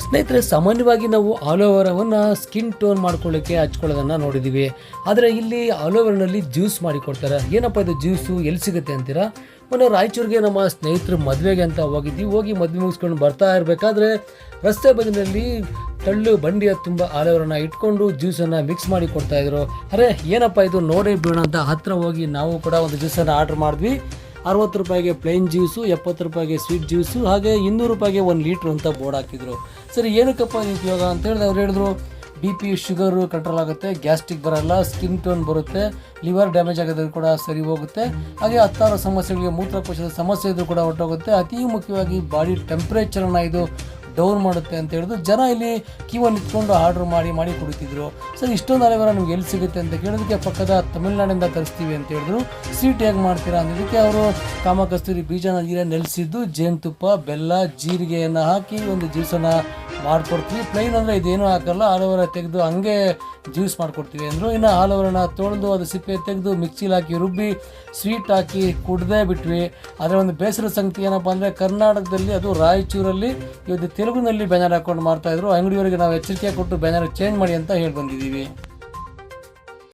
ಸ್ನೇಹಿತರೆ, ಸಾಮಾನ್ಯವಾಗಿ ನಾವು ಆಲೋವೆರಾವನ್ನು ಸ್ಕಿನ್ ಟೋನ್ ಮಾಡ್ಕೊಳ್ಳಿಕ್ಕೆ ಹಚ್ಕೊಳ್ಳೋದನ್ನು ನೋಡಿದ್ದೀವಿ. ಆದರೆ ಇಲ್ಲಿ ಆಲೋವೆರಾನಲ್ಲಿ ಜ್ಯೂಸ್ ಮಾಡಿ ಕೊಡ್ತಾರೆ. ಏನಪ್ಪ ಇದು ಜ್ಯೂಸು, ಎಲ್ಲಿ ಸಿಗುತ್ತೆ ಅಂತೀರಾ? ಮೊನ್ನೆ ರಾಯಚೂರಿಗೆ ನಮ್ಮ ಸ್ನೇಹಿತರು ಮದುವೆಗೆ ಅಂತ ಹೋಗಿದ್ವಿ. ಹೋಗಿ ಮದುವೆ ಮುಗಿಸ್ಕೊಂಡು ಬರ್ತಾ ಇರಬೇಕಾದ್ರೆ ರಸ್ತೆ ಬದಿನಲ್ಲಿ ತಳ್ಳು ಬಂಡಿಯ ತುಂಬ ಆಲೋವೆರಾನ ಇಟ್ಕೊಂಡು ಜ್ಯೂಸನ್ನು ಮಿಕ್ಸ್ ಮಾಡಿ ಕೊಡ್ತಾಯಿದ್ರು. ಅರೆ ಏನಪ್ಪ ಇದು, ನೋಡೇ ಬಿಡೋಣ ಅಂತ ಹತ್ತಿರ ಹೋಗಿ ನಾವು ಕೂಡ ಒಂದು ಜ್ಯೂಸನ್ನು ಆರ್ಡ್ರ್ ಮಾಡಿದ್ವಿ. 60 ರೂಪಾಯಿಗೆ ಪ್ಲೇನ್ ಜ್ಯೂಸು, 70 ರೂಪಾಯಿಗೆ ಸ್ವೀಟ್ ಜ್ಯೂಸು, ಹಾಗೆ 200 ರೂಪಾಯಿಗೆ 1 ಲೀಟ್ರ್ ಅಂತ ಬೋರ್ಡ್ ಹಾಕಿದ್ರು. ಸರಿ ಏನಕ್ಕಪ್ಪ ಇದು ಉಪಯೋಗ ಅಂತ ಹೇಳಿದ್ರೆ ಅವ್ರು ಹೇಳಿದ್ರು, BP ಶುಗರು ಕಂಟ್ರೋಲ್ ಆಗುತ್ತೆ, ಗ್ಯಾಸ್ಟ್ರಿಕ್ ಬರಲ್ಲ, ಸ್ಕಿನ್ ಟೋನ್ ಬರುತ್ತೆ, ಲಿವರ್ ಡ್ಯಾಮೇಜ್ ಆಗೋದು ಕೂಡ ಸರಿ ಹೋಗುತ್ತೆ, ಹಾಗೆ 10 ಸಮಸ್ಯೆಗಳಿಗೆ ಮೂತ್ರಕೋಶದ ಸಮಸ್ಯೆ ಇದ್ರೂ ಕೂಡ ಹೊರಟೋಗುತ್ತೆ, ಅತಿ ಮುಖ್ಯವಾಗಿ ಬಾಡಿ ಟೆಂಪ್ರೇಚರನ್ನು ಇದು ಡೌನ್ ಮಾಡುತ್ತೆ ಅಂತ ಹೇಳಿದ್ರು. ಜನ ಇಲ್ಲಿ ಕ್ಯೂವನ್ನು ನಿಂತ್ಕೊಂಡು ಆರ್ಡ್ರ್ ಮಾಡಿ ಕುಡಿತಿದ್ರು. ಸರ್ ಇಷ್ಟೊಂದು ಆಲೋವೆರಾ ನಿಮ್ಗೆ ಎಲ್ಲಿ ಸಿಗುತ್ತೆ ಅಂತ ಕೇಳೋದಕ್ಕೆ ಪಕ್ಕದ ತಮಿಳ್ನಾಡಿಂದ ತರಿಸ್ತೀವಿ ಅಂತ ಹೇಳಿದ್ರು. ಸ್ವೀಟ್ ಹೇಗೆ ಮಾಡ್ತೀರಾ ಅನ್ನೋದಕ್ಕೆ ಅವರು ಕಾಮಕಸ್ತೂರಿ ಬೀಜನ ನೀರನ್ನು ನೆಲೆಸಿದ್ದು ಜೇನುತುಪ್ಪ, ಬೆಲ್ಲ, ಜೀರಿಗೆಯನ್ನು ಹಾಕಿ ಒಂದು ಜ್ಯೂಸನ್ನು ಮಾಡಿಕೊಡ್ತೀವಿ. ಪ್ಲೈನ್ ಅಂದರೆ ಇದೇನೂ ಹಾಕಲ್ಲ, ಆಲೋವೆರಾ ತೆಗೆದು ಹಂಗೆ ಜ್ಯೂಸ್ ಮಾಡಿಕೊಡ್ತೀವಿ ಅಂದರು. ಇನ್ನು ಆಲೋವೆರಾನ ತೊಳೆದು ಅದು ಸಿಪ್ಪೆ ತೆಗೆದು ಮಿಕ್ಸಿಲಿ ಹಾಕಿ ರುಬ್ಬಿ ಸ್ವೀಟ್ ಹಾಕಿ ಕುಡ್ದೇ ಬಿಟ್ವಿ. ಆದರೆ ಒಂದು ಬೇಸರ ಸಂಗತಿ ಏನಪ್ಪ ಅಂದರೆ ಕರ್ನಾಟಕದಲ್ಲಿ, ಅದು ರಾಯಚೂರಲ್ಲಿ ಇವತ್ತು ತೆಲುಗಿನಲ್ಲಿ ಬ್ಯಾನರ್ ಹಾಕ್ಕೊಂಡು ಮಾಡ್ತಾಯಿದ್ರು. ಅಂಗಡಿಯವರಿಗೆ ನಾವು ಎಚ್ಚರಿಕೆ ಕೊಟ್ಟು ಬ್ಯಾನರ್ ಚೇಂಜ್ ಮಾಡಿ ಅಂತ ಹೇಳಿ ಬಂದಿದ್ದೀವಿ.